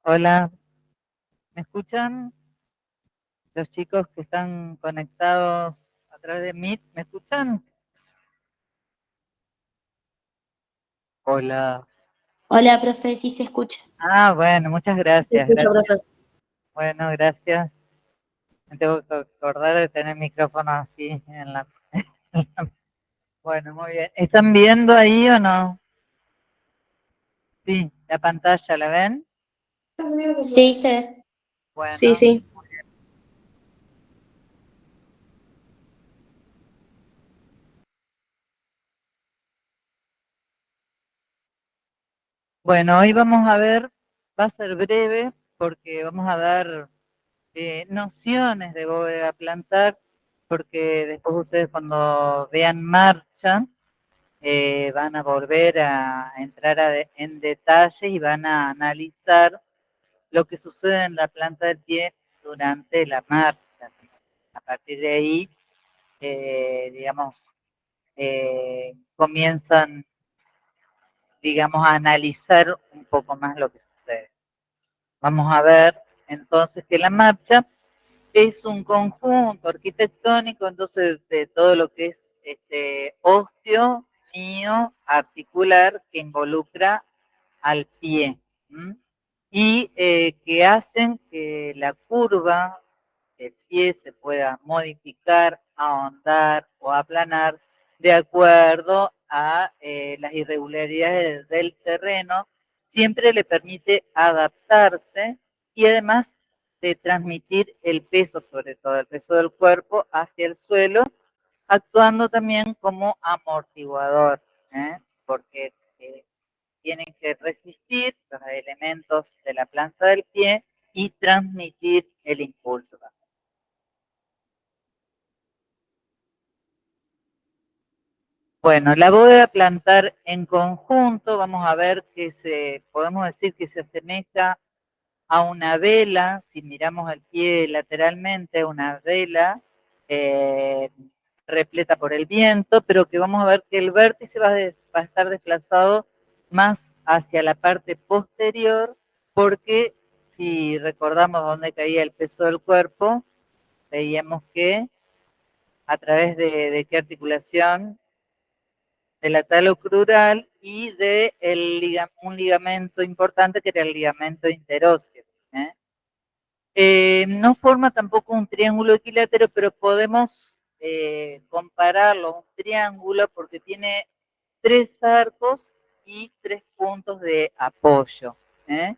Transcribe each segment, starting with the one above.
Hola, ¿me escuchan? Los chicos que están conectados a través de Meet, ¿me escuchan? Hola. Hola, profe, sí se escucha. Ah, bueno, muchas Se gracias, escucha, gracias. profe. Bueno, gracias. Me tengo que acordar de tener el micrófono así en la... Bueno, muy bien. ¿Están viendo ahí o no? Sí, la pantalla, ¿la ven? Sí, se ve. Sí, Bueno, sí. bueno, hoy vamos a ver, va a ser breve porque vamos a dar nociones de bóveda plantar, porque después ustedes cuando vean marcha van a volver a entrar en detalle y van a analizar lo que sucede en la planta del pie durante la marcha. A partir de ahí, digamos, comienzan, digamos, a analizar un poco más lo que sucede. Vamos a ver entonces que la marcha es un conjunto arquitectónico, entonces, de todo lo que es óseo, mío, articular, que involucra al pie. ¿M? Y que hacen que la curva del pie se pueda modificar, ahondar o aplanar de acuerdo a las irregularidades del terreno, siempre le permite adaptarse y además de transmitir el peso, sobre todo el peso del cuerpo, hacia el suelo, actuando también como amortiguador, ¿eh? Porque tienen que resistir los elementos de la planta del pie y transmitir el impulso. Bueno, la bóveda plantar en conjunto, vamos a ver que podemos decir que se asemeja a una vela, si miramos al pie lateralmente, una vela eh, repleta por el viento, pero que vamos a ver que el vértice va a estar desplazado más hacia la parte posterior, porque si recordamos dónde caía el peso del cuerpo, veíamos que a través de qué articulación, de la talocrural y de un ligamento importante que era el ligamento interóseo. No forma tampoco un triángulo equilátero, pero podemos compararlo a un triángulo porque tiene 3 arcos y 3 puntos de apoyo. ¿eh?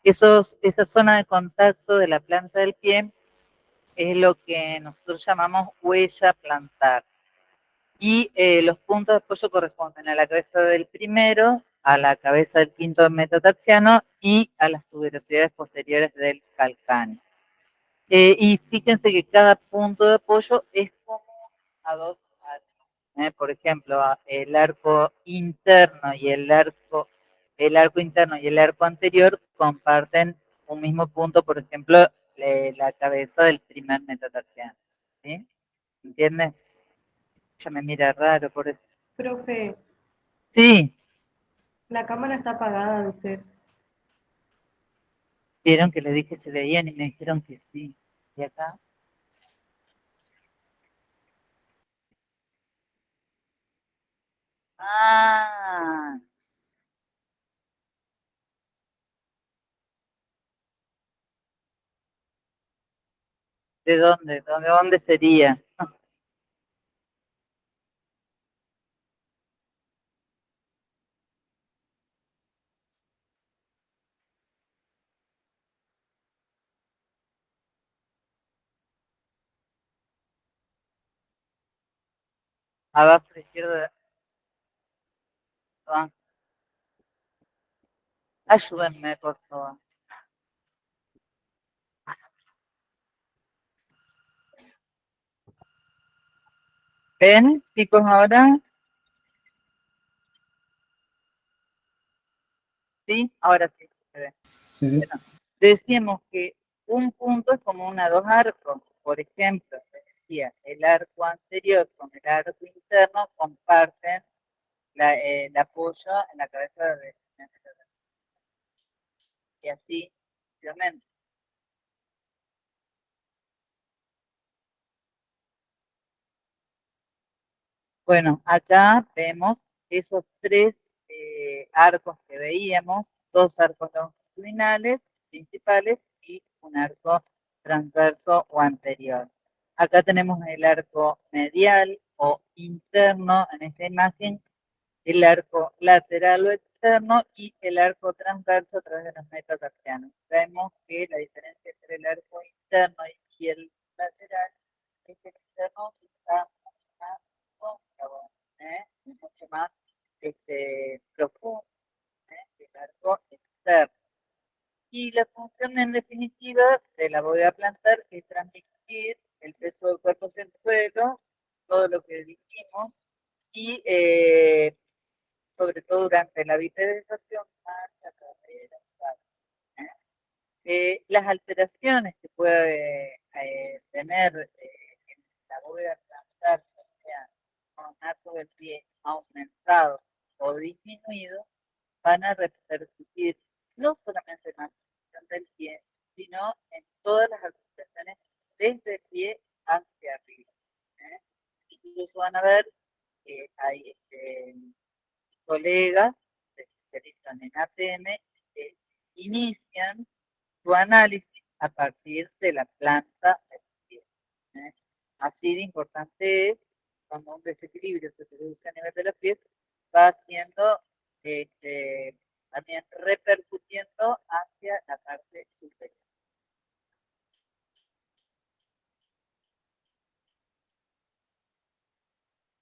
Esa zona de contacto de la planta del pie es lo que nosotros llamamos huella plantar. Y los puntos de apoyo corresponden a la cabeza del primero, a la cabeza del quinto metatarsiano y a las tuberosidades posteriores del calcáneo. Y fíjense que cada punto de apoyo es común a 2 arcos. Por ejemplo, el arco interno y el arco interno y el arco anterior comparten un mismo punto, por ejemplo, la cabeza del primer metatarsiano. ¿Sí? ¿Entienden? Ya me mira raro por eso. Profe, Sí, la cámara está apagada de usted. vieron que les dije que se veían y me dijeron que sí. ¿Y acá? Ah, ¿de dónde? ¿Dónde sería? Abajo a la izquierda. Ah, ayúdenme, por favor. ¿Ven, chicos, ahora? ¿Sí? Ahora sí se ve. Sí, sí. Bueno, decíamos que un punto es como 2 arcos. Por ejemplo, decía, el arco anterior con el arco interno comparten el apoyo en la cabeza de y así, obviamente. Bueno, acá vemos esos 3 arcos que veíamos, 2 arcos longitudinales principales y un arco transverso o anterior. Acá tenemos el arco medial o interno en esta imagen, el arco lateral o externo y el arco transverso a través de los metatarsianos. Vemos que la diferencia entre el arco interno y el lateral es que el interno está más cóncavo, mucho más profundo, que el arco externo. Y la función en definitiva de la bóveda plantar es transmitir el peso del cuerpo hacia el suelo, todo lo que dijimos, y sobre todo durante la vitalización, marcha, carrera, las alteraciones que puede tener en la bóveda plantar, o sea, con arco del pie aumentado o disminuido, van a repercutir no solamente en la posición del pie, sino en todas las articulaciones desde el pie hacia arriba. ¿eh? Incluso van a ver que hay colegas que se especializan en ATM que inician su análisis a partir de la planta del pie. ¿eh? Así de importante es cuando un desequilibrio se produce a nivel de los pies, va haciendo también repercutiendo hacia la parte superior.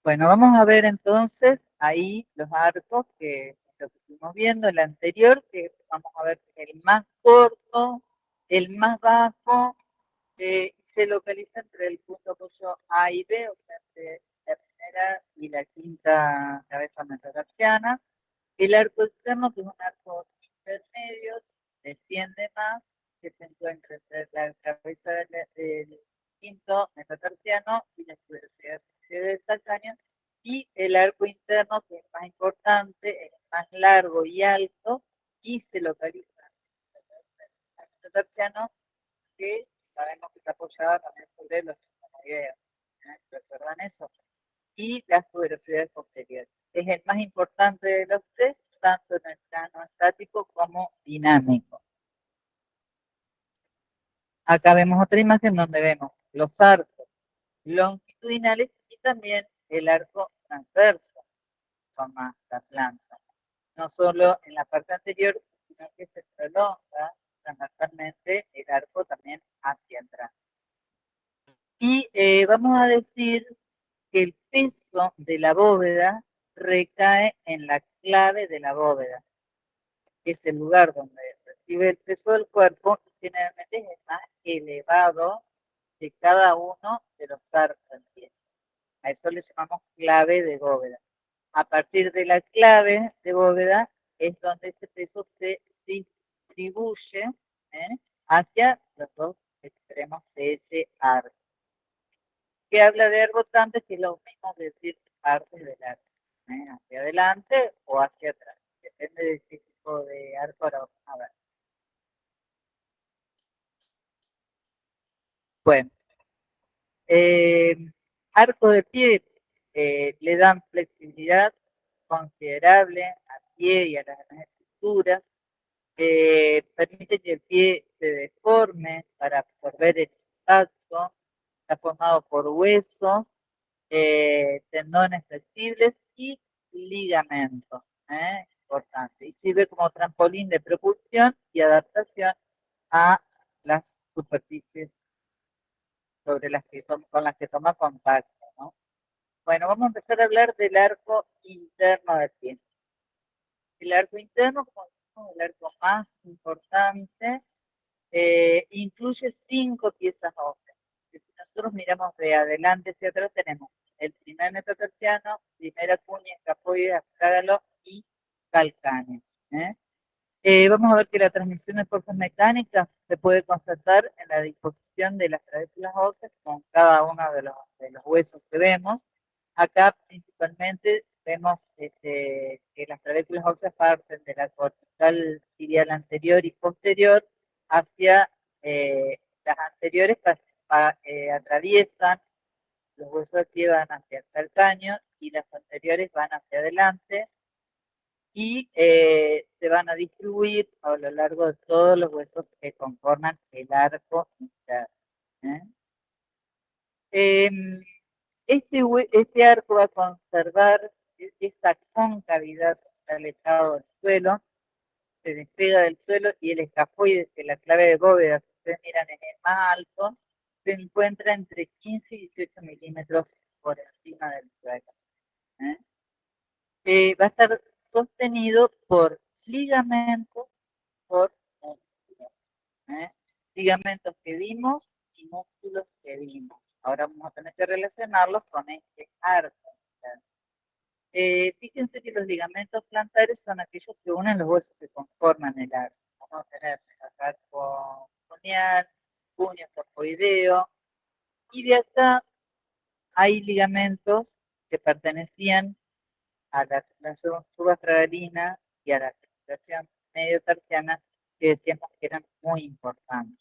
Bueno, vamos a ver entonces ahí los arcos que lo que estuvimos viendo, el anterior, que vamos a ver que es el más corto, el más bajo, se localiza entre el punto apoyo A y B, o sea, entre la primera y y la quinta cabeza metatarsiana. El arco externo, que es un arco intermedio, desciende más, que se encuentra entre la cabeza del quinto metatarsiano y la tuberosidad del calcáneo, y el arco interno, que es más importante, es más largo y alto, y se localiza en el metatarsiano, que sabemos que está apoyada también sobre los cinco. ¿Recuerdan eso? Y las tuberosidades posteriores. Es el más importante de los tres, tanto en el plano estático como dinámico. Acá vemos otra imagen donde vemos los arcos longitudinales y también el arco transverso, forma la planta. No solo en la parte anterior, sino que se prolonga transversalmente el arco también hacia atrás. Y vamos a decir que el peso de la bóveda recae en la clave de la bóveda, que es el lugar donde recibe el peso del cuerpo y generalmente es el más elevado de cada uno de los arcos. A eso le llamamos clave de bóveda. A partir de la clave de bóveda es donde este peso se distribuye hacia los dos extremos de ese arco. Que habla de arbotantes, que es lo mismo que decir partes del arco, hacia adelante o hacia atrás, depende de qué tipo de arco ahora vamos a ver. Bueno, arco de pie, le dan flexibilidad considerable al pie y a las demás estructuras, permite que el pie se deforme para absorber el impacto, está formado por huesos, tendones flexibles y ligamentos, importante, y sirve como trampolín de propulsión y adaptación a las superficies sobre las que con las que toma contacto, ¿no? Bueno, vamos a empezar a hablar del arco interno del pie. El arco interno, como el arco más importante, incluye 5 piezas óseas. Si nosotros miramos de adelante hacia atrás, tenemos el primer metatarsiano, primera cuña, escafoide, astrágalo y calcáneo. Vamos a ver que la transmisión de fuerzas mecánicas se puede constatar en la disposición de las trabéculas óseas con cada uno de los huesos que vemos. Acá principalmente vemos que las trabéculas óseas parten de la cortical tibial anterior y posterior hacia las anteriores, atraviesan los huesos de pie, van hacia el calcáneo, y las anteriores van hacia adelante y se van a distribuir a lo largo de todos los huesos que conforman el arco interno. Este arco va a conservar esta concavidad que está alejado del suelo, se despega del suelo, y el escafoide, que la clave de bóveda, si ustedes miran, en el más alto, se encuentra entre 15 y 18 milímetros por encima del suelo. Va a estar sostenido por ligamentos, por músculos. Ligamentos que vimos y músculos que vimos. Ahora vamos a tener que relacionarlos con este arco. Fíjense que los ligamentos plantares son aquellos que unen los huesos que conforman el arco. Vamos a tener el arco craneal, puño escafoideo, y de acá hay ligamentos que pertenecían a la subastralina y a la articulación medio tarsiana, que decíamos que eran muy importantes.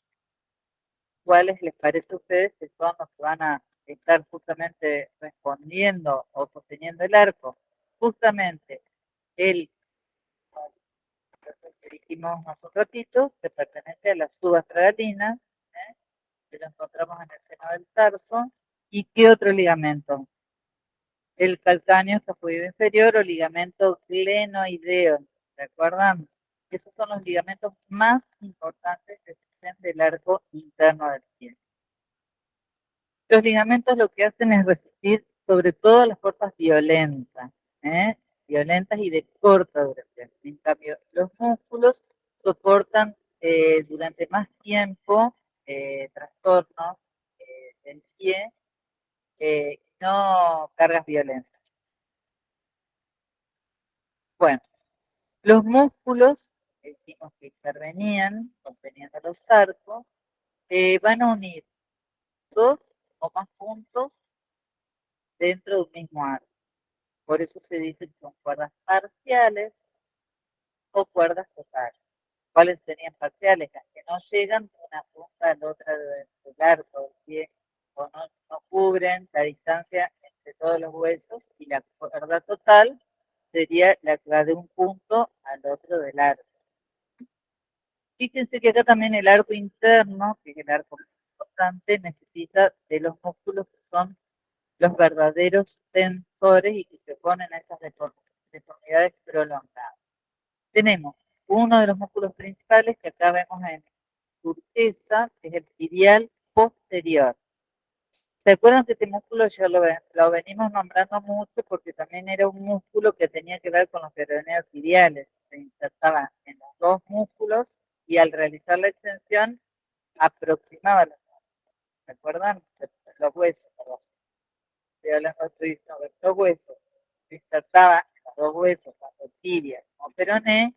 ¿Cuáles les parece a ustedes que son los que van a estar justamente respondiendo o sosteniendo el arco? Justamente el que dijimos hace un ratito, que pertenece a la subastralina, que lo encontramos en el seno del tarso. ¿Y qué otro ligamento? El calcáneo escafoideo inferior o ligamento glenoideo. ¿Recuerdan? Esos son los ligamentos más importantes que existen del arco interno del pie. Los ligamentos lo que hacen es resistir sobre todo las fuerzas violentas, violentas y de corta duración. En cambio, los músculos soportan durante más tiempo trastornos del pie, no cargas violentas. Bueno, los músculos, decimos que intervenían, conteniendo los arcos, van a unir dos o más puntos dentro de un mismo arco. Por eso se dice que son cuerdas parciales o cuerdas totales. ¿Cuáles serían parciales? Las que no llegan de una punta a la otra del arco del pie o no cubren la distancia entre todos los huesos, y la cuerda total sería la que va de un punto al otro del arco. Fíjense que acá también el arco interno, que es el arco más importante, necesita de los músculos que son los verdaderos tensores y que se oponen a esas deformidades prolongadas. Tenemos uno de los músculos principales que acá vemos en turquesa, que es el tibial posterior. ¿Se acuerdan que este músculo ya lo venimos nombrando mucho porque también era un músculo que tenía que ver con los peroneos tibiales? Se insertaba en los dos músculos y al realizar la extensión aproximaba ¿se acuerdan? Los huesos, perdón. Estoy hablando, de los huesos. Se insertaba en los dos huesos, tanto tibia como peroné,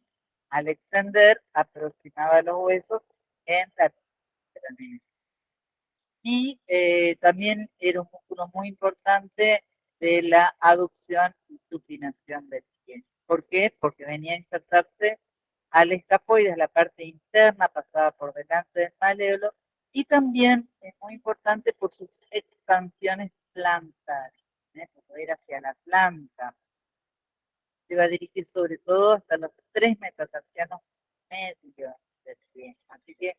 al extender aproximaba los huesos en la peroné. Y también era un músculo muy importante de la aducción y supinación del pie. ¿Por qué? Porque venía a insertarse al escafoides, la parte interna, pasaba por delante del maléolo, y también es muy importante por sus expansiones plantares, porque ir hacia la planta. Se va a dirigir sobre todo hasta los 3 metatarsianos medios del pie. Así que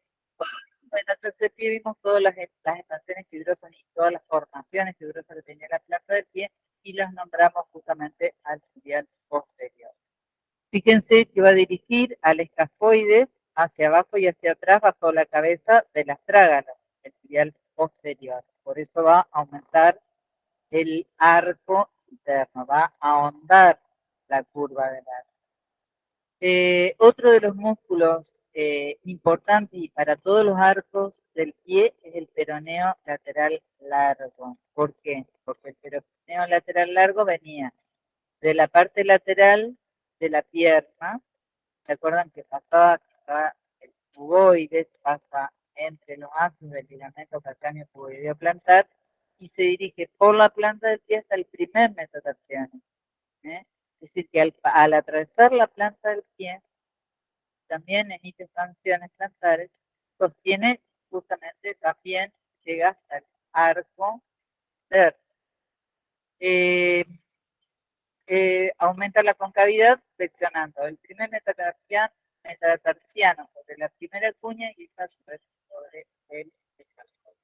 bueno, entonces pie vimos todas las expansiones fibrosas y todas las formaciones fibrosas que tenía la planta del pie y las nombramos justamente al tibial posterior. Fíjense que va a dirigir al escafoides hacia abajo y hacia atrás bajo la cabeza del astrágalo, el tibial posterior. Por eso va a aumentar el arco interno, va a ahondar la curva del arco. Otro de los músculos importantes y para todos los arcos del pie es el peroneo lateral largo. ¿Por qué? Porque el peroneo lateral largo venía de la parte lateral de la pierna. ¿Se acuerdan que pasaba el cuboide, pasa entre los ángulos del ligamento calcáneo cuboideo plantar y se dirige por la planta del pie hasta el primer metatarsiano? ¿Eh? Es decir, que al atravesar la planta del pie, también emite expansiones plantares, sostiene justamente también, llega hasta el arco interno. Aumenta la concavidad flexionando el primer metatarsiano sobre la primera cuña y está sobre el escafoides.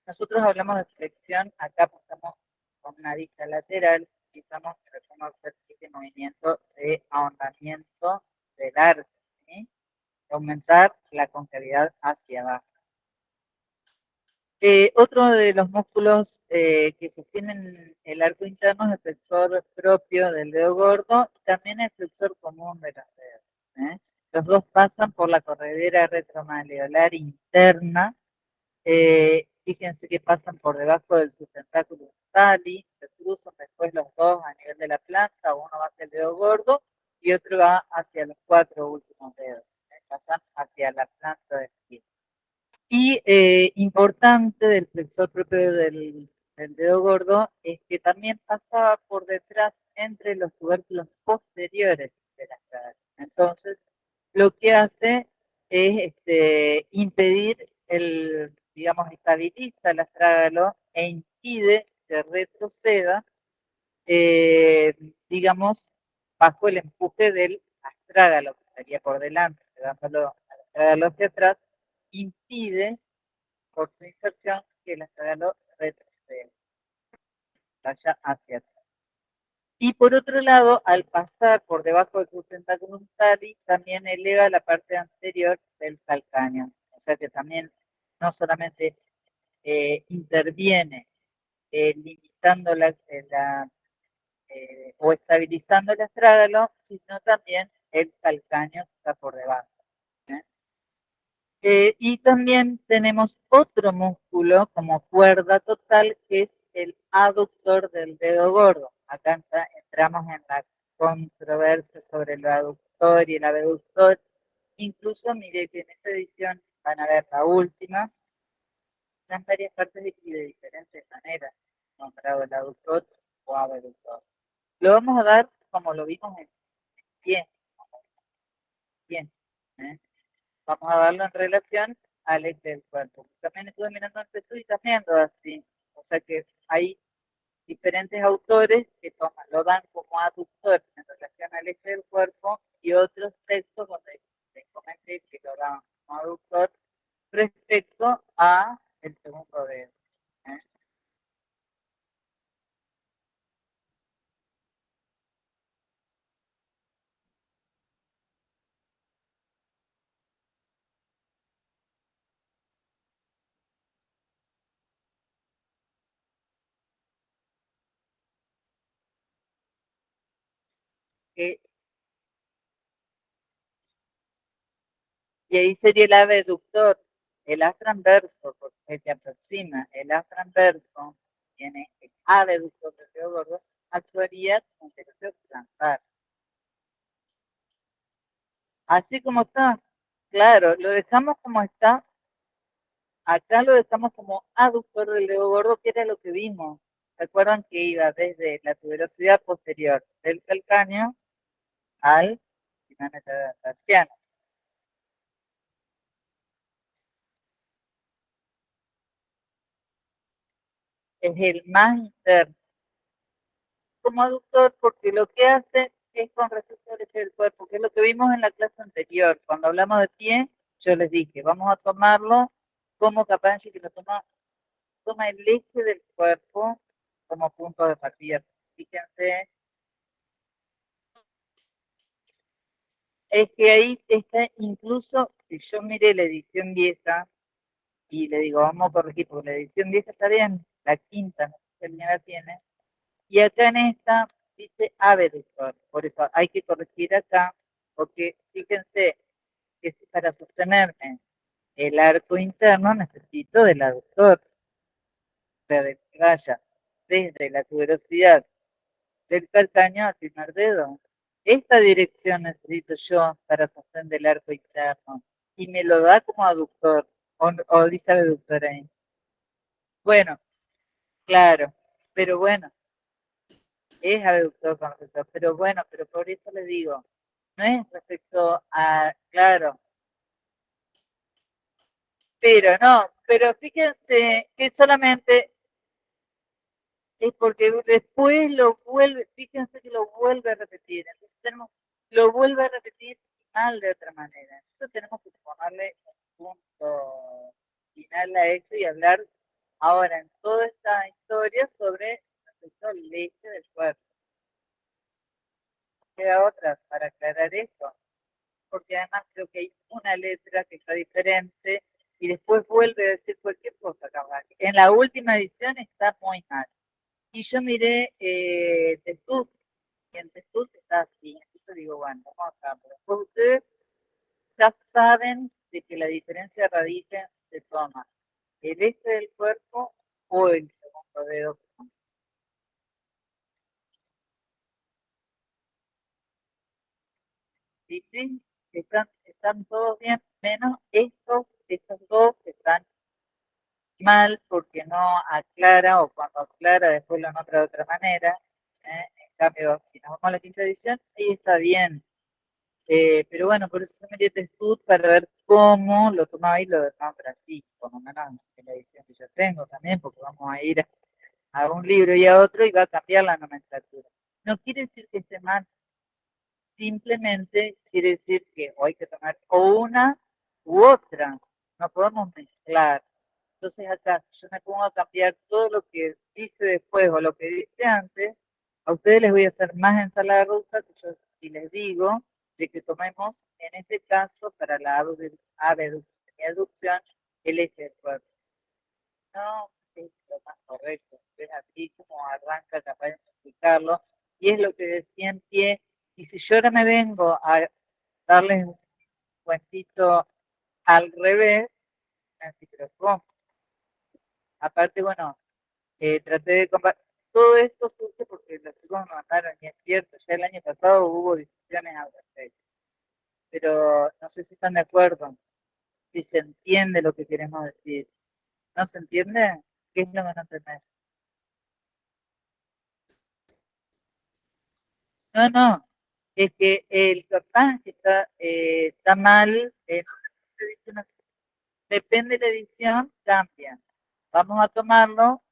Nosotros hablamos de flexión, acá estamos con una vista lateral y estamos tratando de hacer este movimiento de ahondamiento del arco, ¿sí? Aumentar la concavidad hacia abajo. Otro de los músculos que sostienen el arco interno es el flexor propio del dedo gordo y también el flexor común de los dedos. Los dos pasan por la corredera retromaleolar interna. Fíjense que pasan por debajo del sustentáculo tali, se cruzan después los dos a nivel de la planta, uno va hacia el dedo gordo y otro va hacia los 4 últimos dedos. Pasan hacia la planta del pie. Y importante del flexor propio del dedo gordo es que también pasaba por detrás entre los tubérculos posteriores de la cadera. Entonces, lo que hace es impedir digamos, estabiliza el astrágalo e impide que retroceda, digamos, bajo el empuje del astrágalo, que estaría por delante, llevándolo al astrágalo hacia atrás, impide por su inserción que el astrágalo retroceda, vaya hacia atrás. Y por otro lado, al pasar por debajo del sustentáculo tali, también eleva la parte anterior del calcáneo. O sea que también no solamente interviene limitando o estabilizando el astrágalo, sino también el calcáneo que está por debajo. Y también tenemos otro músculo como cuerda total, que es el aductor del dedo gordo. Acá entramos en la controversia sobre el aductor y el abductor. Incluso mire que en esta edición van a ver la última, en varias partes y de diferentes maneras, nombrado el aductor o abductor. Lo vamos a dar como lo vimos en pie. Bien. ¿eh? Vamos a darlo en relación al eje del cuerpo. También estuve mirando antes y también lo así. O sea que hay diferentes autores que lo dan como aductor en relación al eje del cuerpo y otros textos donde se comenté que lo dan como aductor respecto a el segundo dedo. ¿eh? Que, y ahí sería el abductor, el haz transverso, porque se aproxima, el haz transverso tiene el abductor del dedo gordo, actuaría como que se transversal. Así como está, claro, lo dejamos como está. Acá lo dejamos como aductor del dedo gordo, que era lo que vimos. Recuerdan que iba desde la tuberosidad posterior del calcáneo al final metatarsiano. Es el más interno como aductor porque lo que hace es con respecto al eje del cuerpo, que es lo que vimos en la clase anterior. Cuando hablamos de pie, yo les dije, vamos a tomarlo como Capangelo, que lo toma el eje del cuerpo como punto de partida. Fíjense, es que ahí está incluso, si yo miré la edición vieja y le digo, vamos a corregir, porque la edición vieja está bien, la quinta, no sé si alguien la tiene, y acá en esta dice abductor, por eso hay que corregir acá, porque fíjense que si para sostenerme el arco interno necesito del aductor, o sea, de que vaya desde la tuberosidad del calcáneo al primer dedo. Esta dirección necesito yo para sostener el arco interno y me lo da como aductor o dice abductor ahí. Bueno, claro, pero bueno, es abductor con respecto, pero bueno, pero por eso le digo, no es respecto a, claro, pero no, pero fíjense que solamente es porque después lo vuelve, fíjense que lo vuelve a repetir, entonces tenemos, lo vuelve a repetir mal de otra manera, entonces tenemos que ponerle un punto final a esto y hablar ahora en toda esta historia sobre el eje del cuerpo. Queda otra para aclarar esto, porque además creo que hay una letra que está diferente y después vuelve a decir cualquier cosa, capaz. En la última edición está muy mal. Y yo miré Testut, y en Testut está así. Entonces digo, bueno, vamos acá. Pero después ustedes ya saben de que la diferencia radica en si se toma el eje del cuerpo o el segundo dedo. ¿Sí? ¿Sí? Están todos bien, menos estos dos que están mal porque no aclara o cuando aclara después lo nombra de otra manera. En cambio, si nos vamos a la quinta edición, ahí está bien. Pero bueno, por eso se me dio Testut para ver cómo lo tomaba y lo nombra así, por lo menos en la edición que yo tengo también, porque vamos a ir a un libro y a otro y va a cambiar la nomenclatura. No quiere decir que esté mal, simplemente quiere decir que o hay que tomar o una u otra, no podemos mezclar. Entonces acá, si yo me pongo a cambiar todo lo que dice después o lo que dice antes, a ustedes les voy a hacer más ensalada rusa que yo si les digo de que tomemos, en este caso, para la abducción y aducción, el eje del cuerpo. No es lo más correcto, es así como arranca capaz de explicarlo, y es lo que decía en pie, y si yo ahora me vengo a darles un cuentito al revés, así que lo pongo. Aparte, bueno, traté de compartir. Todo esto surge porque los chicos me mandaron y cierto, ya el año pasado hubo discusiones al respecto, pero no sé si están de acuerdo, si se entiende lo que queremos decir. ¿No se entiende? ¿Qué es lo que no entendés? No, no, es que el captaje está mal, depende de la edición, cambia. Vamos a tomarlo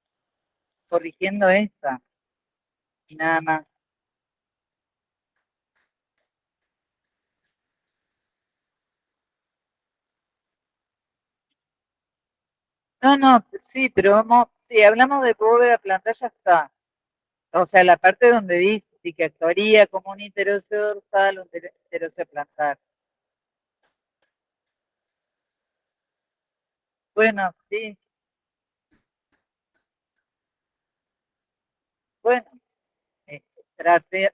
corrigiendo esta y nada más. No, no, sí, pero vamos, si hablamos de bóveda plantar ya está. O sea, la parte donde dice sí, que actuaría como un interóseo dorsal, un interóseo plantar. Bueno, sí, bueno,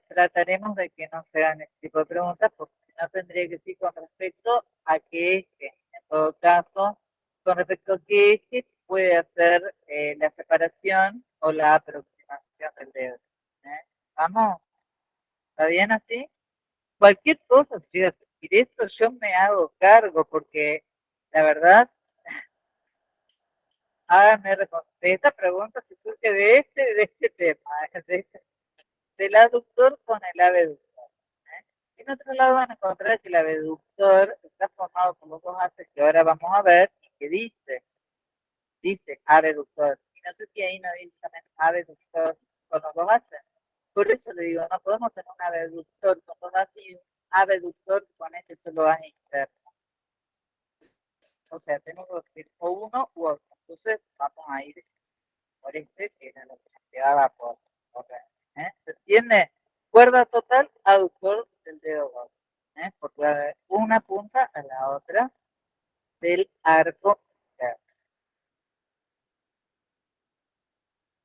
trataremos de que no se hagan este tipo de preguntas, porque si no tendría que decir con respecto a qué eje, en todo caso, con respecto a qué eje puede hacer la separación o la aproximación del dedo. ¿Eh? ¿Vamos? ¿Está bien así? Cualquier cosa, si llega a surgir esto, yo me hago cargo, porque la verdad, háganme responder esta pregunta si surge de este tema, del aductor con el abductor. ¿Eh? En otro lado van a encontrar que el abductor está formado por los dos haces que ahora vamos a ver y que dice abductor. Y no sé si ahí no dice también abductor con los dos haces. Por eso le digo, no podemos tener un abductor con dos haces y un abductor con este solo haz interno. O sea, tenemos que decir o uno u otro. Entonces vamos a ir por este, que era lo que nos quedaba por ver. ¿Se entiende? Cuerda total, aductor del dedo gordo. Porque va de una punta a la otra del arco interno.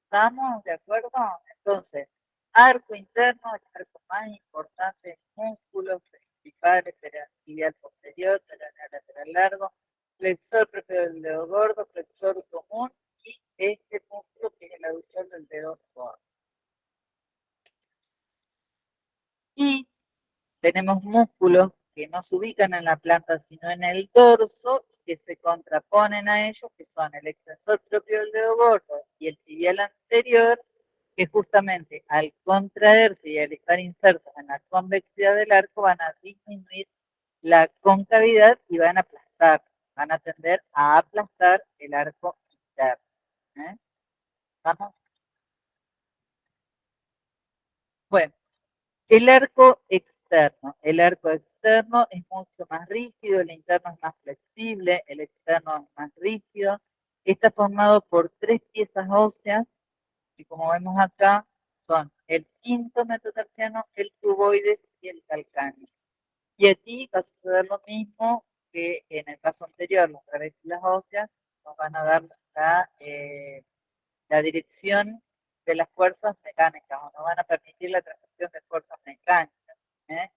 ¿Estamos de acuerdo? Entonces, arco interno, el arco más importante, músculos principales, tibial posterior, lateral largo, flexor propio del dedo gordo, flexor común y este músculo que es el aductor del dedo gordo. Y tenemos músculos que no se ubican en la planta, sino en el dorso, que se contraponen a ellos, que son el extensor propio del dedo gordo y el tibial anterior, que justamente al contraerse y al estar insertos en la convexidad del arco van a disminuir la concavidad y van a aplastar, van a tender a aplastar el arco interno. ¿Eh? ¿Vamos? Bueno, el arco externo es mucho más rígido, el interno es más flexible, el externo es más rígido. Está formado por tres piezas óseas, y como vemos acá, son el quinto metatarsiano, el cuboides y el calcáneo. Y aquí va a suceder lo mismo que en el caso anterior, las travesías óseas nos van a dar la dirección de las fuerzas mecánicas, o nos van a permitir la transmisión de fuerzas mecánicas. ¿Eh?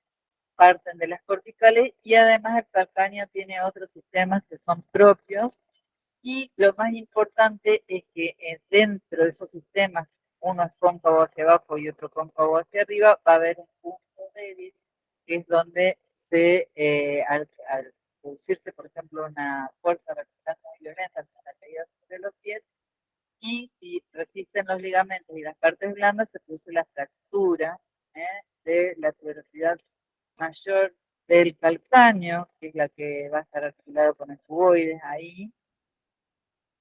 Parten de las corticales y además el calcáneo tiene otros sistemas que son propios y lo más importante es que dentro de esos sistemas, uno es cóncavo hacia abajo y otro cóncavo hacia arriba, va a haber un punto débil que es donde al producirse, por ejemplo, una fuerza vertical muy violenta como la caída sobre los pies, y si resisten los ligamentos y las partes blandas, se produce la fractura ¿eh? de la tuberosidad mayor del calcáneo, que es la que va a estar articulado con el cuboides ahí,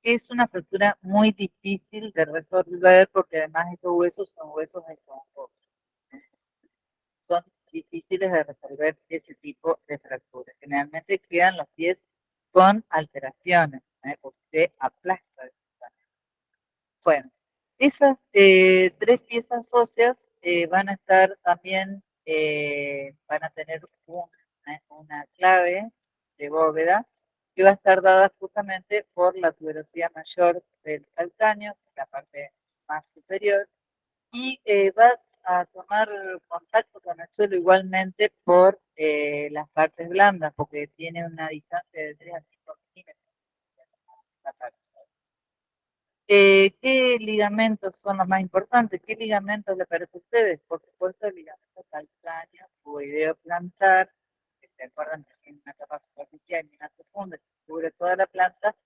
que es una fractura muy difícil de resolver porque además estos huesos son huesos esponjosos. Son difíciles de resolver ese tipo de fracturas. Generalmente quedan los pies con alteraciones, porque se aplasta. Bueno, esas tres piezas óseas van a estar también, van a tener una clave de bóveda que va a estar dada justamente por la tuberosidad mayor del calcáneo, la parte más superior, y va a tomar contacto con el suelo igualmente por las partes blandas, porque tiene una distancia de 3 a 5 milímetros. ¿Qué ligamentos son los más importantes? ¿Qué ligamentos le parece a ustedes? Por supuesto, el ligamento calcáneo, cuboideo plantar, que se acuerdan que tiene una capa superficial y una profunda que cubre toda la planta,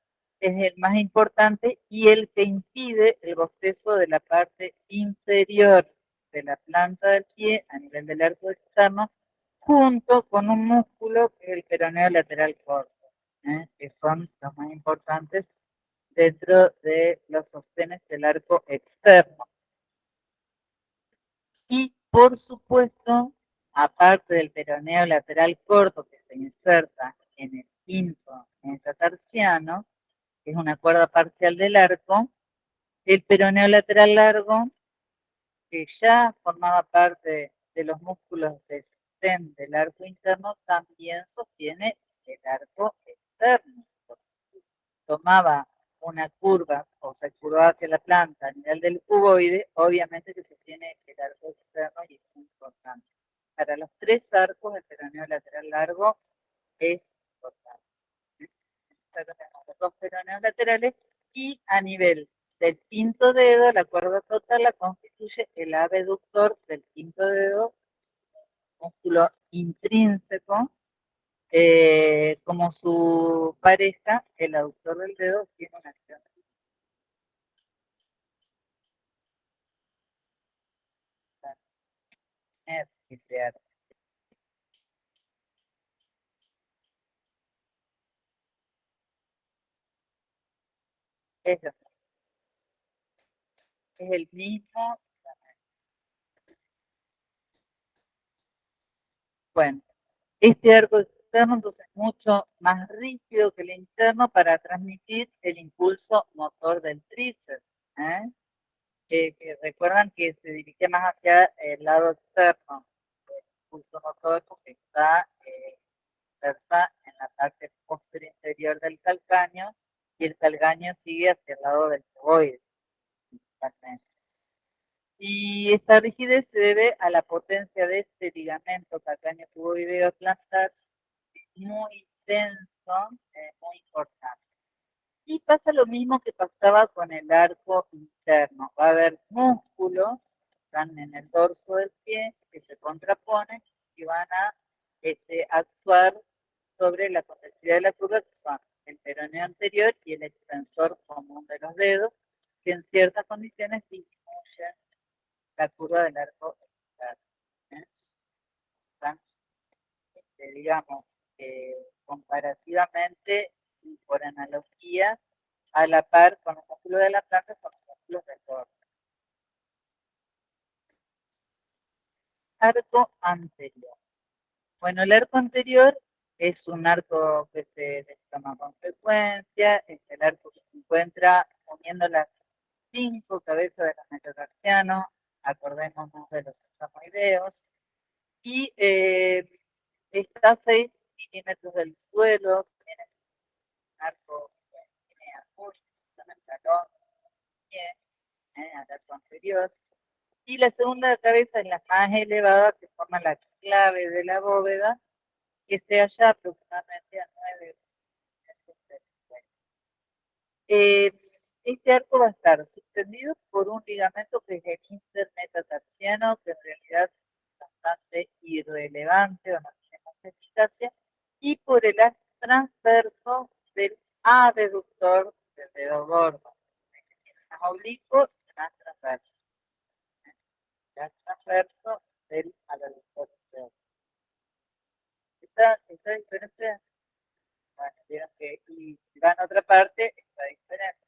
es el más importante y el que impide el bostezo de la parte inferior de la planta del pie a nivel del arco externo, junto con un músculo que es el peroneo lateral corto, que son los más importantes dentro de los sostenes del arco externo. Y por supuesto, aparte del peroneo lateral corto que se inserta en el quinto metatarsiano, que es una cuerda parcial del arco, el peroneo lateral largo, que ya formaba parte de los músculos de sostén del arco interno, también sostiene el arco externo. Tomaba una curva o se curvaba hacia la planta a nivel del cuboide, obviamente que se tiene el arco externo y es muy importante. Para los tres arcos, el peroneo lateral largo es importante. Tenemos los dos peroneos laterales y a nivel del quinto dedo, la cuerda total la constituye el abductor del quinto dedo, músculo intrínseco, como su pareja, el aductor del dedo tiene una acción. Eso es el mismo. Bueno, este arco externo entonces es mucho más rígido que el interno para transmitir el impulso motor del tríceps. ¿eh? Que recuerdan que se dirige más hacia el lado externo, el impulso motor porque está inserta en la parte posterior interior del calcáneo y el calcáneo sigue hacia el lado del cuboide. Y esta rigidez se debe a la potencia de este ligamento calcáneo cuboideo plantar, muy denso, muy importante. Y pasa lo mismo que pasaba con el arco interno. Va a haber músculos que están en el dorso del pie que se contraponen y van a actuar sobre la convexidad de la curva, que son el peroneo anterior y el extensor común de los dedos, que en ciertas condiciones disminuyen la curva del arco externo. ¿eh? Están, digamos, comparativamente y por analogía, a la par con los músculos de la planta, con los músculos del dorso. Arco anterior. Bueno, el arco anterior es un arco que se toma con frecuencia, es el arco que se encuentra uniendo las 5 cabezas de los metatarsianos, acordémonos de los estamoideos, y está a 6 milímetros del suelo, tiene un arco que tiene apoyo en el talón, al arco anterior, y la segunda cabeza es la más elevada que forma la clave de la bóveda, que se halla aproximadamente a 9 metros del suelo. Este arco va a estar suspendido por un ligamento que es el intermetatarsiano, que en realidad es bastante irrelevante o no tiene mucha eficacia, y por el haz transverso del abductor del dedo gordo, que tiene un haz oblicuo y un haz transverso. El haz transverso del abductor del dedo. ¿Esta diferencia? Bueno, vieron que y va en otra parte, está diferente.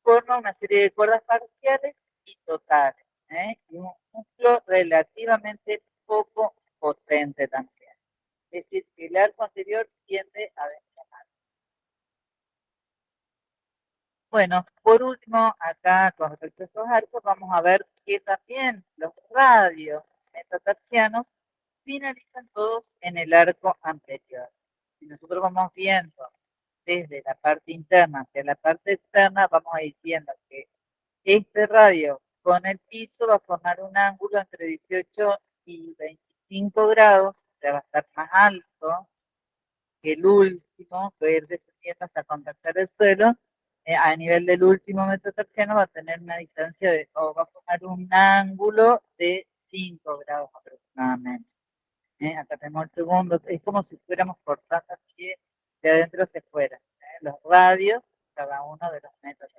Forma una serie de cuerdas parciales y totales, y un músculo relativamente poco potente también. Es decir, que el arco anterior tiende a desplomar. Bueno, por último, acá con respecto a estos arcos, vamos a ver que también los radios metatarsianos finalizan todos en el arco anterior. Si nosotros vamos viendo desde la parte interna hacia la parte externa, vamos a ir viendo que este radio con el piso va a formar un ángulo entre 18 y 25 grados, o sea, va a estar más alto el último va a ir descendiendo hasta contactar el suelo. A nivel del último metatarsiano va a tener una distancia de, o va a formar un ángulo de 5 grados aproximadamente. Acá tenemos el segundo, es como si fuéramos cortando aquí de adentro hacia afuera. Los radios, cada uno de los metros.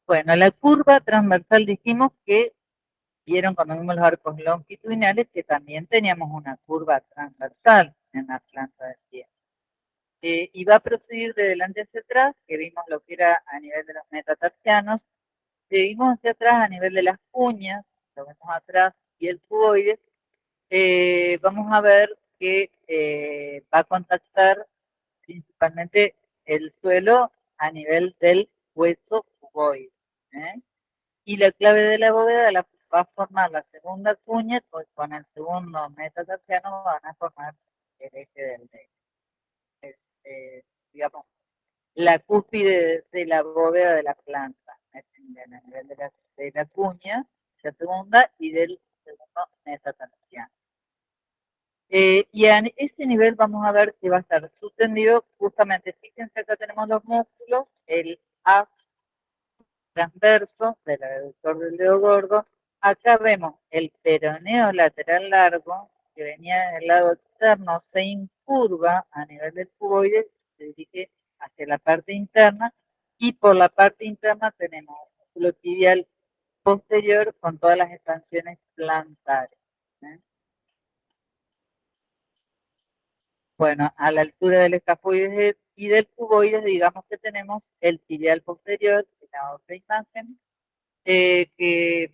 Bueno, la curva transversal dijimos que vieron cuando vimos los arcos longitudinales que también teníamos una curva transversal en la planta del pie. Y va a proseguir de delante hacia atrás, que vimos lo que era a nivel de los metatarsianos, seguimos hacia atrás a nivel de las cuñas, lo vemos atrás, y el cuboide, vamos a ver que va a contactar principalmente el suelo a nivel del hueso cuboide. Y la clave de la bóveda la va a formar la segunda cuña, con el segundo metatarsiano van a formar el eje del digamos, la cúspide de la bóveda de la planta, a nivel de la cuña, la segunda, y del segundo metatarsiano. Y en este nivel vamos a ver que va a estar suspendido, justamente, fíjense, acá tenemos los músculos, el haz transverso del aductor del dedo gordo. Acá vemos el peroneo lateral largo, que venía del lado externo, se incurva a nivel del cuboide, se dirige hacia la parte interna, y por la parte interna tenemos el músculo tibial posterior con todas las expansiones plantares. Bueno, a la altura del escafoides y del cuboides, digamos que tenemos el tibial posterior, en la otra imagen, que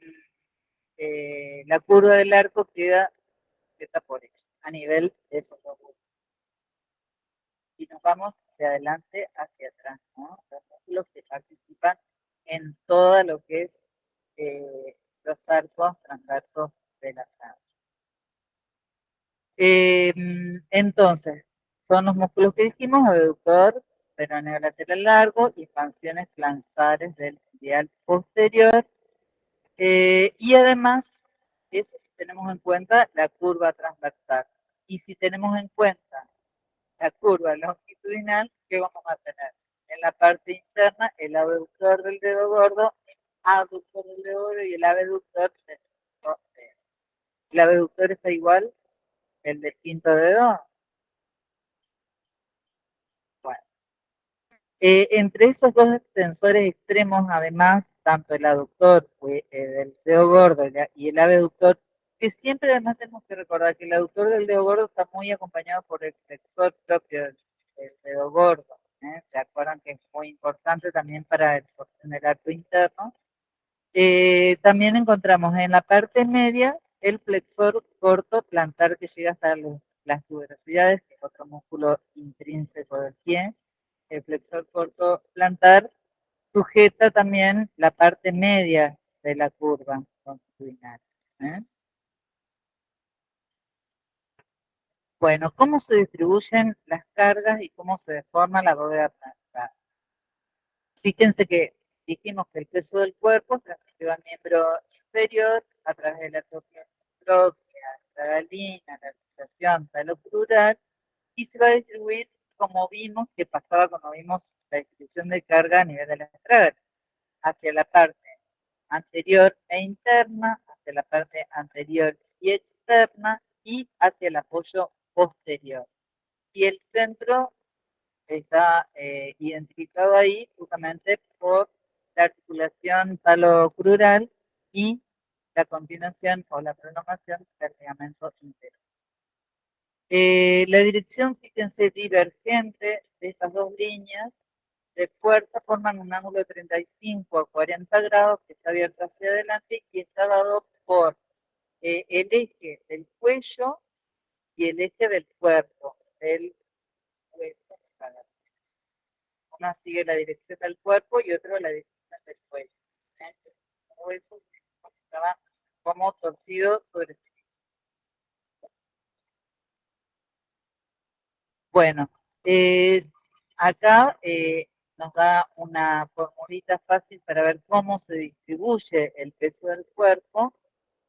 la curva del arco queda por hecho, a nivel de esos dos grupos. Y nos vamos de adelante hacia atrás, ¿no? Los músculos que participan en todo lo que es los arcos transversos de la planta. Entonces, son los músculos que dijimos, abductor, peroneo lateral largo, y expansiones plantares del tibial posterior, y además, eso si tenemos en cuenta la curva transversal. Y si tenemos en cuenta la curva longitudinal, ¿qué vamos a tener? En la parte interna, el abductor del dedo gordo, el aductor del dedo gordo y el abductor del dedo. ¿El abductor está igual? ¿El del quinto dedo? Bueno. Entre esos dos extensores extremos, además, tanto el aductor del dedo gordo y el abductor, que siempre además tenemos que recordar que el aductor del dedo gordo está muy acompañado por el flexor propio del dedo gordo. ¿Se acuerdan que es muy importante también para el sostén del arco interno? También encontramos en la parte media el flexor corto plantar que llega hasta las tuberosidades, que es otro músculo intrínseco del pie. El flexor corto plantar sujeta también la parte media de la curva longitudinal. Bueno, ¿cómo se distribuyen las cargas y cómo se deforma la bóveda plantar? Fíjense que dijimos que el peso del cuerpo transmitido al miembro inferior a través de la propia, la galina, la articulación talocrural, y se va a distribuir como vimos que pasaba cuando vimos la distribución de carga a nivel de la estrada, hacia la parte anterior e interna, hacia la parte anterior y externa, y hacia el apoyo posterior. Y el centro está identificado ahí justamente por la articulación talocrural y la continuación o la prolongación del ligamento interior. La dirección, fíjense, divergente de estas dos líneas de fuerza forman un ángulo de 35 a 40 grados que está abierto hacia adelante y está dado por el eje del cuello y el eje del cuerpo, del cuello. Uno sigue la dirección del cuerpo y otro la dirección del cuello. El hueso estaba como torcido sobre sí. Bueno, acá nos da una formulita fácil para ver cómo se distribuye el peso del cuerpo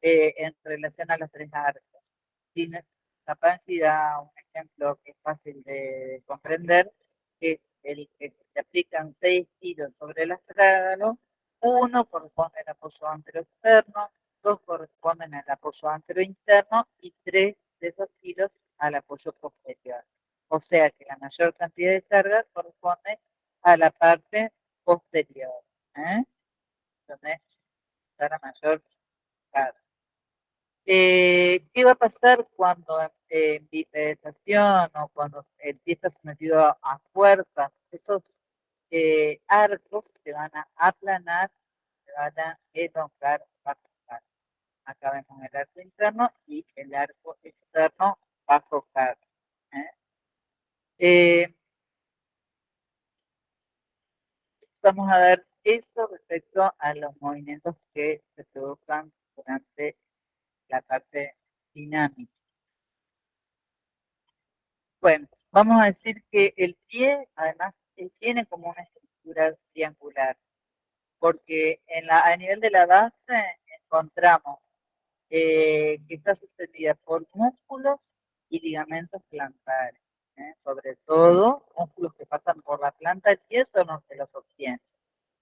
en relación a los tres arcos. tiene capacidad, un ejemplo que es fácil de comprender, que es el que se aplican 6 kilos sobre el astrágalo, 1 corresponde al apoyo anteroexterno, 2 corresponden al apoyo anterointerno y 3 de esos kilos al apoyo posterior. O sea que la mayor cantidad de carga corresponde a la parte posterior. Donde está la mayor carga. ¿Qué va a pasar cuando en bipedestación o cuando el pie está sometido a fuerza? Esos arcos se van a aplanar, se van a elongar, bajo. Acá vemos el arco interno y el arco externo bajo carga. Eh, Vamos a ver eso respecto a los movimientos que se produzcan durante la parte dinámica. Bueno, vamos a decir que el pie, además, tiene como una estructura triangular, porque a nivel de la base encontramos que está sostenida por músculos y ligamentos plantares, sobre todo músculos que pasan por la planta del pie son los que los sostienen.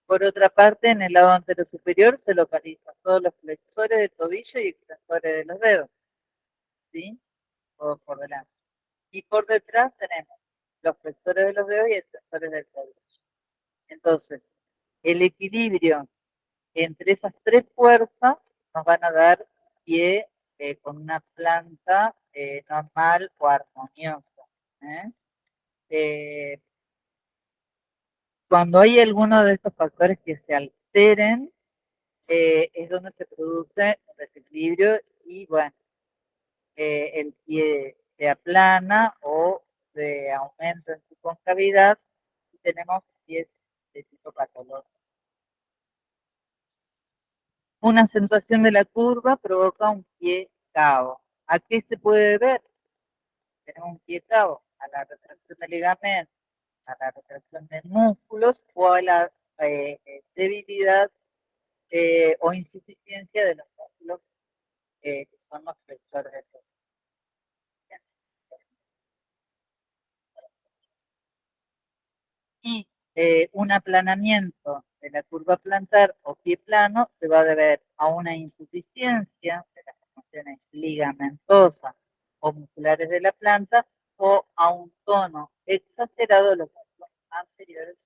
Por otra parte, en el lado anterior superior se localizan todos los flexores del tobillo y extensores de los dedos, ¿sí? Todos por delante. Y por detrás tenemos los flexores de los dedos y extensores del tobillo. Entonces, el equilibrio entre esas tres fuerzas nos van a dar pie con una planta normal o armoniosa. ¿eh? Cuando hay alguno de estos factores que se alteren, es donde se produce un desequilibrio y, bueno, el pie se aplana o se aumenta en su concavidad y tenemos pies de tipo patológico. Una acentuación de la curva provoca un pie cabo. ¿A qué se puede ver? Tenemos un pie cabo a la retracción de ligamentos, a la retracción de músculos o a la debilidad o insuficiencia de los músculos que son los flexores del tobillo. Y un aplanamiento de la curva plantar o pie plano se va a deber a una insuficiencia de las funciones ligamentosas o musculares de la planta o a un tono exagerado de los músculos anteriores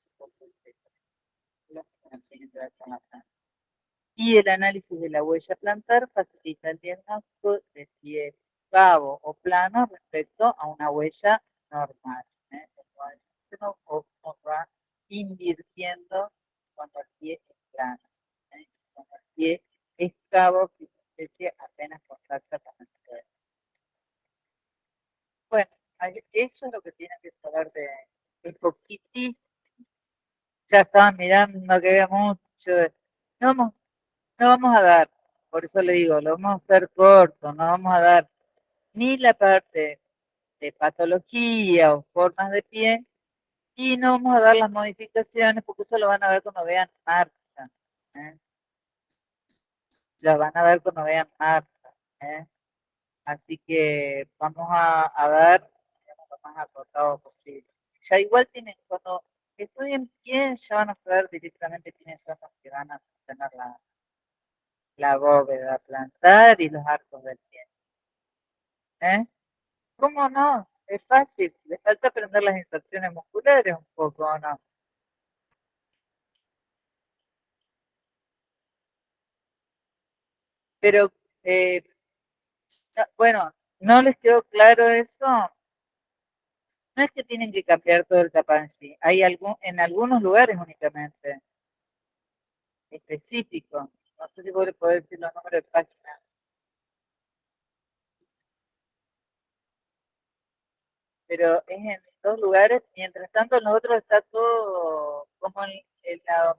y el análisis de la huella plantar facilita el diagnóstico de si es cabo o plano respecto a una huella normal. O va invirtiendo cuando el pie es plano. Cuando el pie es cabo, que apenas contacta con el suelo. Bueno, eso es lo que tienen que saber de poquitis. Ya estaban mirando que había mucho. No vamos, no vamos a dar, por eso le digo, lo vamos a hacer corto, no vamos a dar ni la parte de patología o formas de pie, y no vamos a dar las modificaciones porque eso lo van a ver cuando vean marcha. ¿eh? Lo van a ver cuando vean marcha. ¿eh? Así que vamos a dar lo más acotado posible. Ya igual tienen, cuando estudien pie, ya van a saber directamente quiénes son los que van a tener la bóveda plantar y los arcos del pie. ¿eh? ¿Cómo no? Es fácil. Le falta aprender las inserciones musculares un poco, ¿o no? Pero, bueno, ¿no les quedó claro eso? No es que tienen que cambiar todo el Tapansi. Hay en algunos lugares únicamente específicos. No sé si vos le podés decir los números de página. Pero es en dos lugares. Mientras tanto, en los otros está todo como en la.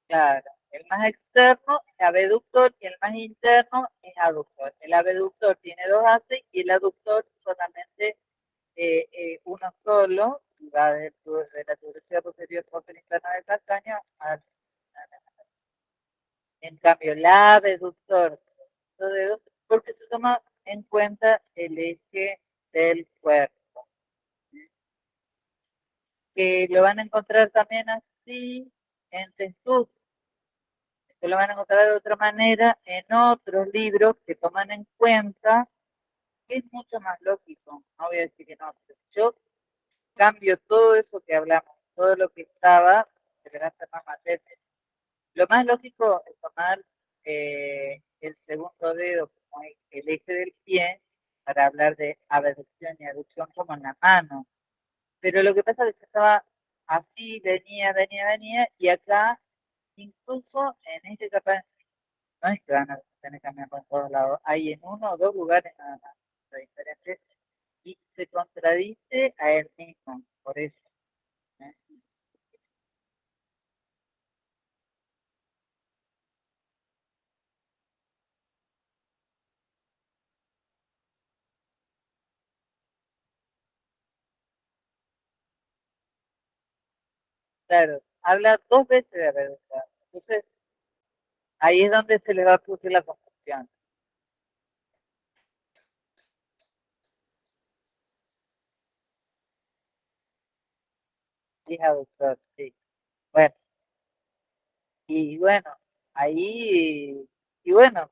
Claro, el más externo es abductor y el más interno es aductor. El abductor tiene dos haces y el aductor solamente uno solo, y va de la tuberosidad posterior por el interno del calcáneo En cambio, la abductor del dedo, porque se toma en cuenta el eje del cuerpo. Que lo van a encontrar también así en Testud. Que lo van a encontrar de otra manera en otros libros que toman en cuenta, que es mucho más lógico. No voy a decir que no, pero yo cambio todo eso que hablamos, todo lo que estaba, se le va a hacer más materia. Lo más lógico es tomar el segundo dedo como el eje del pie para hablar de abducción y aducción como en la mano. Pero lo que pasa es que yo estaba así, venía, y acá, incluso en este capaz, no es que van a tener que cambiar por todos lados, hay en uno o dos lugares nada más diferentes y se contradice a él mismo, por eso. ¿Eh? Claro, habla dos veces de abducción. Entonces, ahí es donde se le va a producir la confusión. Sí, aductor, sí. Bueno, y bueno, ahí, y bueno,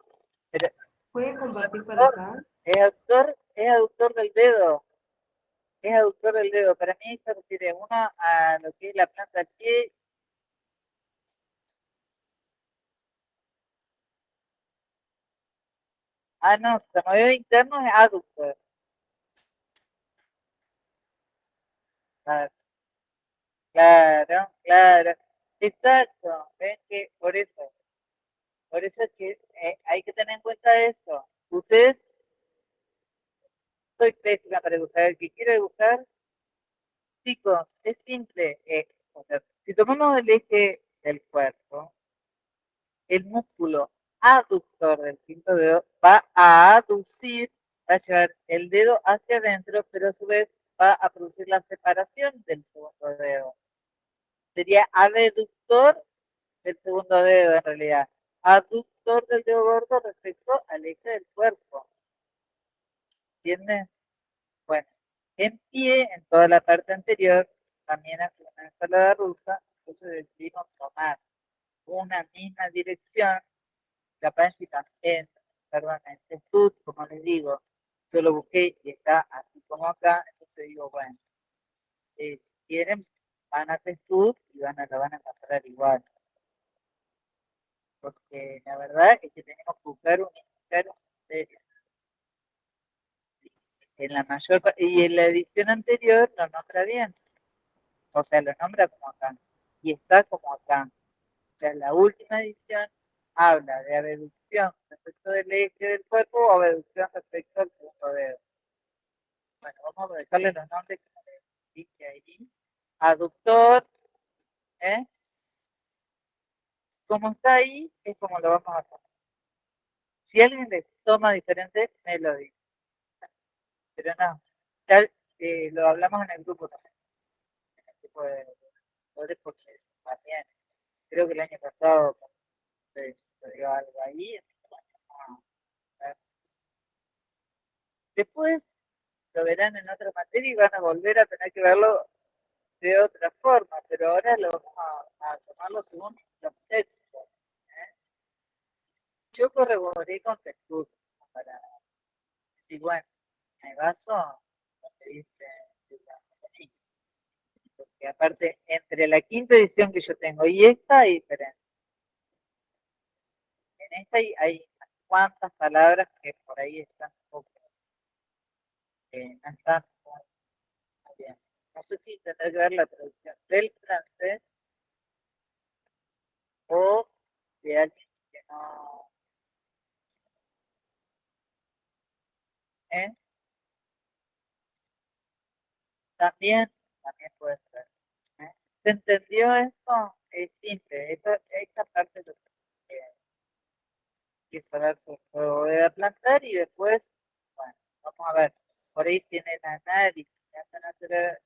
pero ¿Puede compartir para acá? es aductor del dedo, es aductor del dedo. Para mí se refiere uno a lo que es la planta del pie. Ah, no, samodio interno es aductor. Claro, claro. Exacto, ven que por eso es que hay que tener en cuenta eso. Ustedes, soy pésima para dibujar. El que quiera dibujar, chicos, es simple. O sea, si tomamos el eje del cuerpo, el músculo aductor del quinto dedo va a aducir, va a llevar el dedo hacia adentro, pero a su vez va a producir la separación del segundo dedo. Sería abductor del segundo dedo en realidad. Aductor del dedo gordo respecto al eje del cuerpo. ¿Entiendes? Bueno, en pie, en toda la parte anterior, también hace una ensalada rusa, entonces decidimos tomar una misma dirección, capaz si también, perdón, en Testud, como les digo, yo lo busqué y está así como acá, entonces digo, bueno, si quieren, van a Testud y lo van a encontrar igual, porque la verdad es que tenemos que buscar un serio. En la mayor y en la edición anterior lo nombra bien, o sea, lo nombra como acá, y está como acá. O sea, la última edición habla de abducción respecto del eje del cuerpo o abducción respecto al segundo dedo. Bueno, vamos a dejarle los nombres que les dije ahí. Aductor, ¿eh? Como está ahí, es como lo vamos a hacer. Si alguien le toma diferente, me lo dice. Pero no, ya, lo hablamos en el grupo también, en el grupo de porque también creo que el año pasado se dio algo ahí. Después lo verán en otra materia y van a volver a tener que verlo de otra forma, pero ahora lo vamos a tomarlo según los textos. ¿Eh? Yo corroboré con textura para decir, bueno, me baso en lo que dice porque aparte, entre la quinta edición que yo tengo y esta hay diferencia. En esta hay cuantas palabras que por ahí están un poco, no están muy bien. No sé si tendrá que ver la traducción del francés o de alguien que no. ¿Eh? También puede ser. ¿Eh? ¿Se entendió esto? Es simple. Esta parte lo que saber sobre todo de aplantar y después, bueno, vamos a ver. Por ahí si en el análisis me hacen hacer